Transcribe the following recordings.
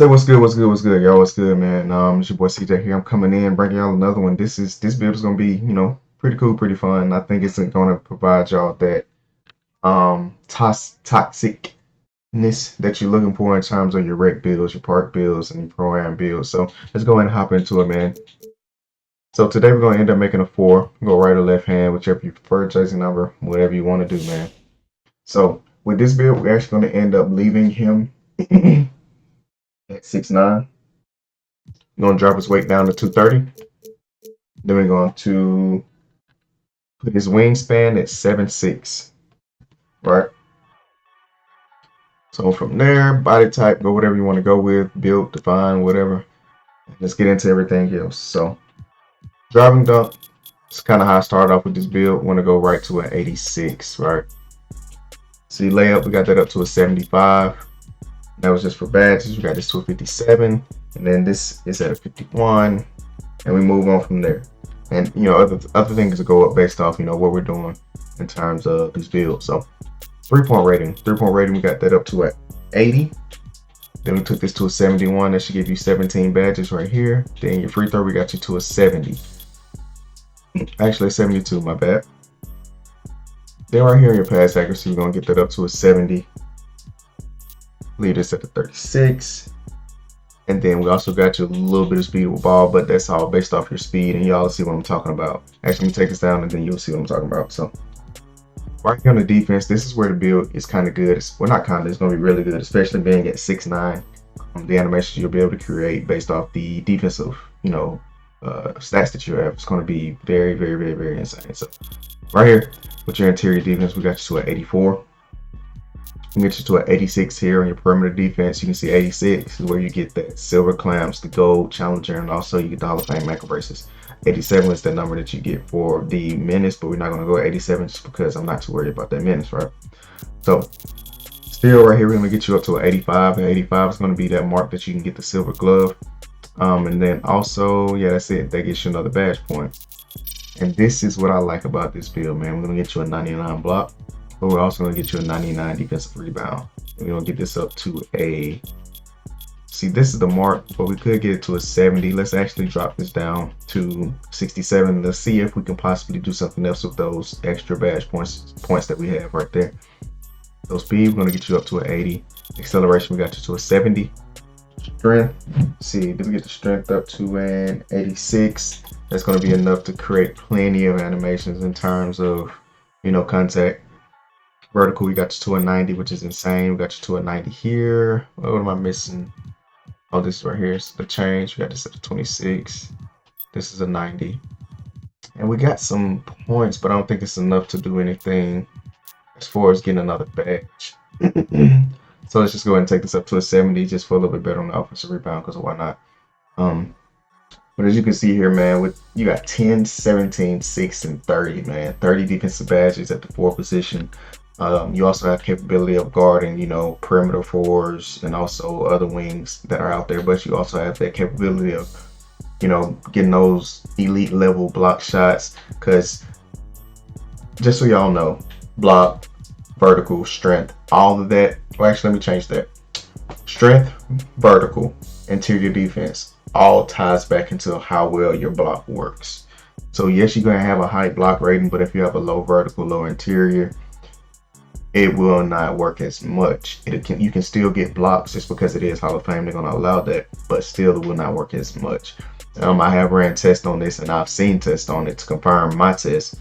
So what's good, y'all? What's good, man? It's your boy CJ here. I'm coming in, bringing y'all another one. This build is gonna be, pretty cool, pretty fun. I think it's gonna provide y'all that toxicness that you're looking for in terms of your rec builds, your park builds, and your pro-am builds. So let's go ahead and hop into it, man. So today we're gonna end up making a four. Go right or left hand, whichever you prefer, chasing number, whatever you want to do, man. So with this build, we're actually gonna end up leaving him at 6'9". We're going to drop his weight down to 230. Then we're going to put his wingspan at 7'6", right? So from there, body type, go whatever you want to go with, build, define, whatever. Let's get into everything else. So driving dunk, it's kind of how I started off with this build. Want to go right to an 86, right? See, layup, we got that up to a 75. That was just for badges. We got this to a 57. And then this is at a 51, and we move on from there. And other things to go up based off what we're doing in terms of this build. So 3-point rating, we got that up to at 80. Then we took this to a 71. That should give you 17 badges right here. Then your free throw, we got you to a 70. Actually 72, my bad. Then right here in your pass accuracy, we're gonna get that up to a 70. Leave this at the 36. And then we also got you a little bit of speed with ball, but that's all based off your speed, and y'all see what I'm talking about. Actually, take this down, and then you'll see what I'm talking about. So right here on the defense, this is where the build is kind of good. It's going to be really good, especially being at 6'9". The animations you'll be able to create based off the defensive, stats that you have, it's going to be very, very, very, very insane. So right here with your interior defense, we got you to an 84. You get you to an 86 here on your perimeter defense. You can see 86 is where you get that silver clamps, the gold challenger, and also you get the Hall of Fame ankle braces. 87 is the number that you get for the menace, but we're not going to go 87 just because I'm not too worried about that menace, right? So still right here, we're going to get you up to an 85, and 85 is going to be that mark that you can get the silver glove. And then also, yeah, that's it. That gets you another badge point. And this is what I like about this build, man. We're going to get you a 99 block. But we're also going to get you a 99 defensive rebound. And we're going to get this up to a... See, this is the mark, but we could get it to a 70. Let's actually drop this down to 67. Let's see if we can possibly do something else with those extra badge points that we have right there. So speed, we're going to get you up to an 80. Acceleration, we got you to a 70. Strength, see, did we get the strength up to an 86? That's going to be enough to create plenty of animations in terms of, contact. Vertical, we got you to a 90, which is insane. We got you to a 90 here. What am I missing? Oh, this right here is the change. We got this at a 26. This is a 90. And we got some points, but I don't think it's enough to do anything as far as getting another badge. So let's just go ahead and take this up to a 70 just for a little bit better on the offensive rebound, because why not? But as you can see here, man, you got 10, 17, 6, and 30, man. 30 defensive badges at the 4 position. You also have capability of guarding, perimeter fours and also other wings that are out there. But you also have that capability of, getting those elite level block shots. Because just so y'all know, block, vertical, strength, all of that. Well, actually, let me change that. Strength, vertical, interior defense, all ties back into how well your block works. So yes, you're going to have a high block rating, but if you have a low vertical, low interior, it will not work as much. You can still get blocks just because it is Hall of Fame. They're going to allow that, but still it will not work as much. I have ran tests on this, and I've seen tests on it to confirm my test.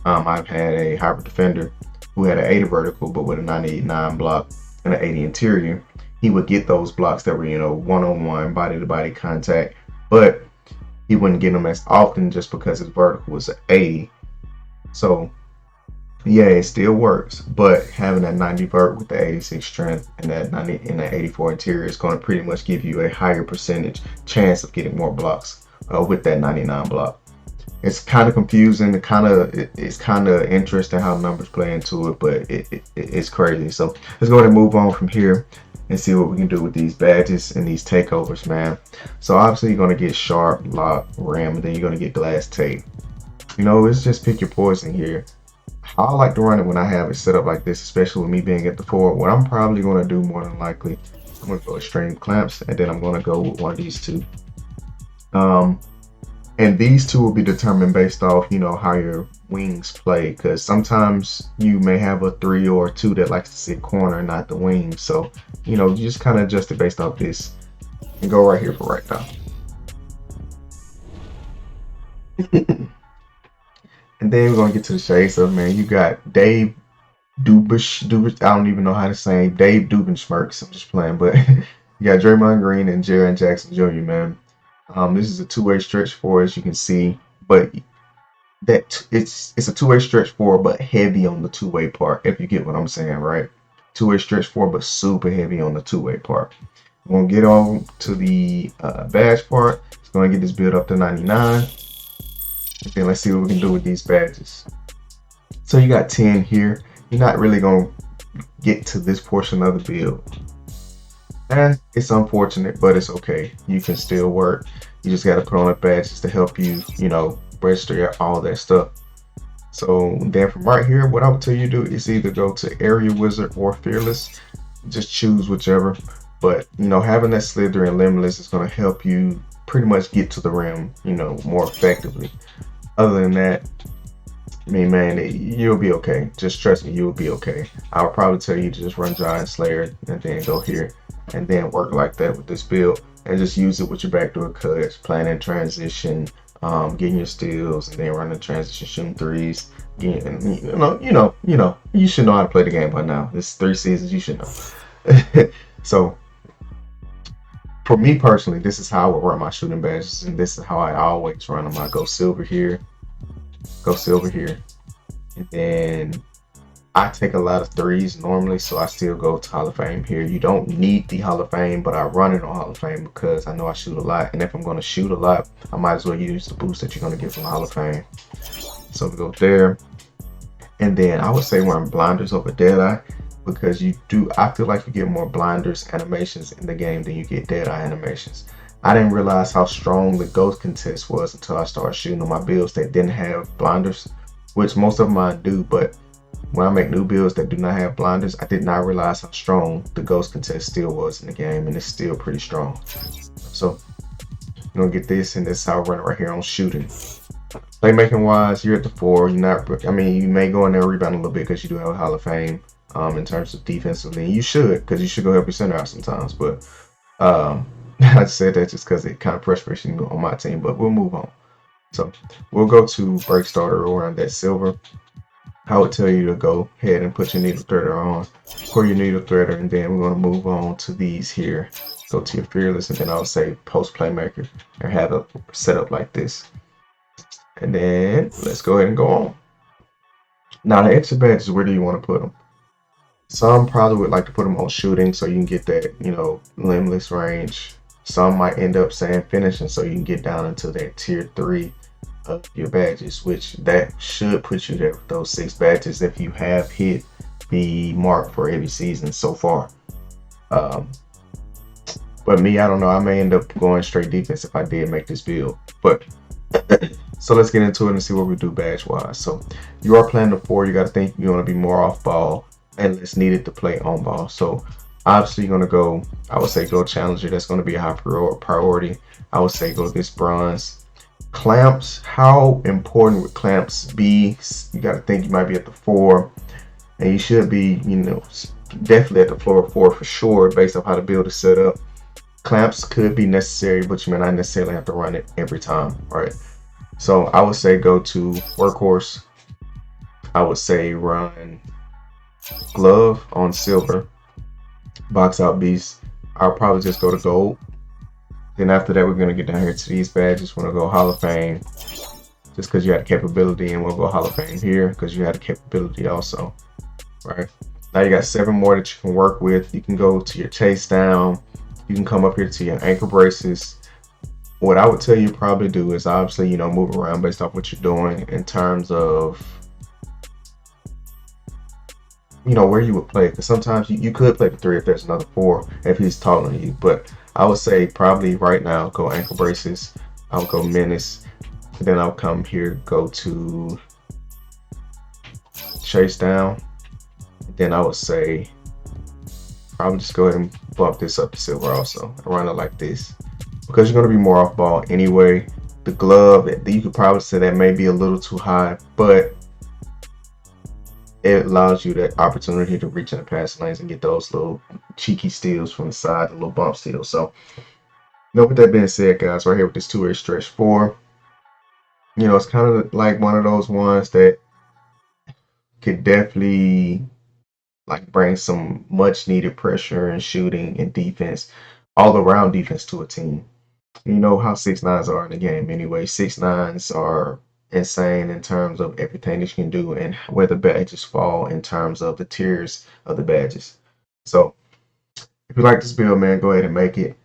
I've had a hybrid defender who had an 80 vertical, but with a 99 block and an 80 interior. He would get those blocks that were, one-on-one, body-to-body contact, but he wouldn't get them as often just because his vertical was an 80. So yeah, it still works, but having that 90 vert with the 86 strength and that 90 and that 84 interior is going to pretty much give you a higher percentage chance of getting more blocks with that 99 block. It's kind of confusing. It's kind of interesting how numbers play into it, but it's crazy. So let's go ahead and move on from here and see what we can do with these badges and these takeovers, man. So obviously you're going to get sharp, lock, ram, and then you're going to get glass tape. It's just pick your poison here. I like to run it when I have it set up like this, especially with me being at the 4. What I'm probably going to do more than likely I'm gonna go extreme clamps, and then I'm gonna go with one of these two. And these two will be determined based off, you know, how your wings play, because sometimes you may have a 3 or a 2 that likes to sit corner, not the wing. So, you know, you just kind of adjust it based off this and go right here for right now. And then we're gonna get to the shades of, man. You got Dave Dubish, I don't even know how to say Dave Dubenschmerks. I'm just playing, but you got Draymond Green and Jaren Jackson Jr., man. This is a two-way stretch four, as you can see, but that it's a two-way stretch four, but heavy on the two-way part, if you get what I'm saying, right? Two-way stretch four, but super heavy on the two-way part. We're gonna get on to the badge part. It's gonna get this build up to 99. And then let's see what we can do with these badges. So you got 10 here. You're not really gonna get to this portion of the build. And it's unfortunate, but it's okay. You can still work. You just got to put on the badges to help you, you know, register all that stuff. So then from right here, what I would tell you to do is either go to Area Wizard or Fearless. Just choose whichever. But, you know, having that Slither and Limitless is going to help you pretty much get to the rim, you know, more effectively. Other than that, I mean, man, you'll be okay. Just trust me, you'll be okay. I would probably tell you to just run Giant Slayer and then go here and then work like that with this build and just use it with your backdoor cuts, planning transition, getting your steals, and then running transition, shooting threes. Getting, you should know how to play the game by now. It's 3 seasons, you should know. So for me personally, this is how I would run my shooting badges, and this is how I always run them. I go silver here, and then I take a lot of threes normally, so I still go to Hall of Fame here. You don't need the Hall of Fame, but I run it on Hall of Fame because I know I shoot a lot, and if I'm going to shoot a lot, I might as well use the boost that you're going to get from the Hall of Fame. So we go there, and then I would say run blinders over Deadeye, because I feel like you get more blinders animations in the game than you get Deadeye animations. I didn't realize how strong the Ghost contest was until I started shooting on my builds that didn't have blinders, which most of mine do, but when I make new builds that do not have blinders, I did not realize how strong the Ghost contest still was in the game, and it's still pretty strong. So you're gonna get this, and this is how I run it right here on shooting. Playmaking wise, you're at the 4. You're not. I mean, you may go in there and rebound a little bit because you do have a Hall of Fame. In terms of defensively, you should, because you should go help your center out sometimes. But I just said that just because it kind of frustrates me on my team. But we'll move on. So we'll go to break starter around that silver. I would tell you to go ahead and put your needle threader on, pour your needle threader, and then we're going to move on to these here. Go to your Fearless, and then I would say post playmaker and have it set up like this. And then let's go ahead and go on. Now the extra badges, where do you want to put them? Some probably would like to put them on shooting so you can get that, you know, limitless range. Some might end up saying finishing so you can get down into that tier 3 of your badges, which that should put you there with those 6 badges if you have hit the mark for every season so far. But me, I don't know. I may end up going straight defense if I did make this build. But so let's get into it and see what we do badge wise. So you are playing the 4. You got to think you're going to be more off ball and less needed to play on ball. So obviously you're going to go, I would say go challenger. That's going to be a high priority. I would say go this bronze. Clamps, how important would clamps be? You got to think you might be at the 4, and you should be, you know, definitely at the floor 4 for sure based on how the build is set up. Clamps could be necessary, but you may not necessarily have to run it every time, right? So I would say go to workhorse. I would say run glove on silver, box out beast. I'll probably just go to gold. Then after that, we're going to get down here to these badges. We're going to go Hall of Fame just because you had the capability, and we'll go Hall of Fame here because you had the capability also, right? Now you got 7 more that you can work with. You can go to your chase down. You can come up here to your ankle braces. What I would tell you probably do is obviously, you know, move around based off what you're doing in terms of, you know, where you would play, because sometimes you could play the 3 if there's another 4 if he's taller than you. But I would say probably right now go ankle braces. I'll go menace, and then I'll come here, go to chase down. And then I would say probably just go ahead and bump this up to silver also. I run it like this because you're going to be more off ball anyway. The glove, you could probably say that may be a little too high, but it allows you the opportunity to reach in the passing lanes and get those little cheeky steals from the side, the little bump steals. So, with that being said, guys, right here with this two-way stretch 4, it's kind of like one of those ones that could definitely like bring some much needed pressure and shooting and defense, all around defense to a team. You know how 6'9s are in the game anyway. 6'9s are insane in terms of everything that you can do and where the badges fall in terms of the tiers of the badges. So if you like this build, man, go ahead and make it.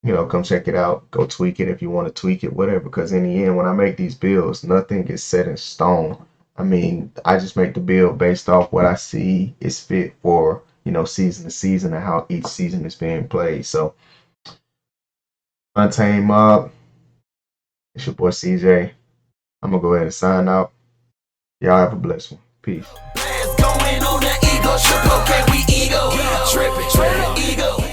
Come check it out. Go tweak it if you want to tweak it, whatever. Because in the end, when I make these builds, nothing is set in stone. I mean, I just make the build based off what I see is fit for, season to season and how each season is being played. So, Untamed Mob, it's your boy CJ. I'm going to go ahead and sign out. Y'all have a blessed one. Peace. Going on the ego trip, okay, we ego tripping, ego.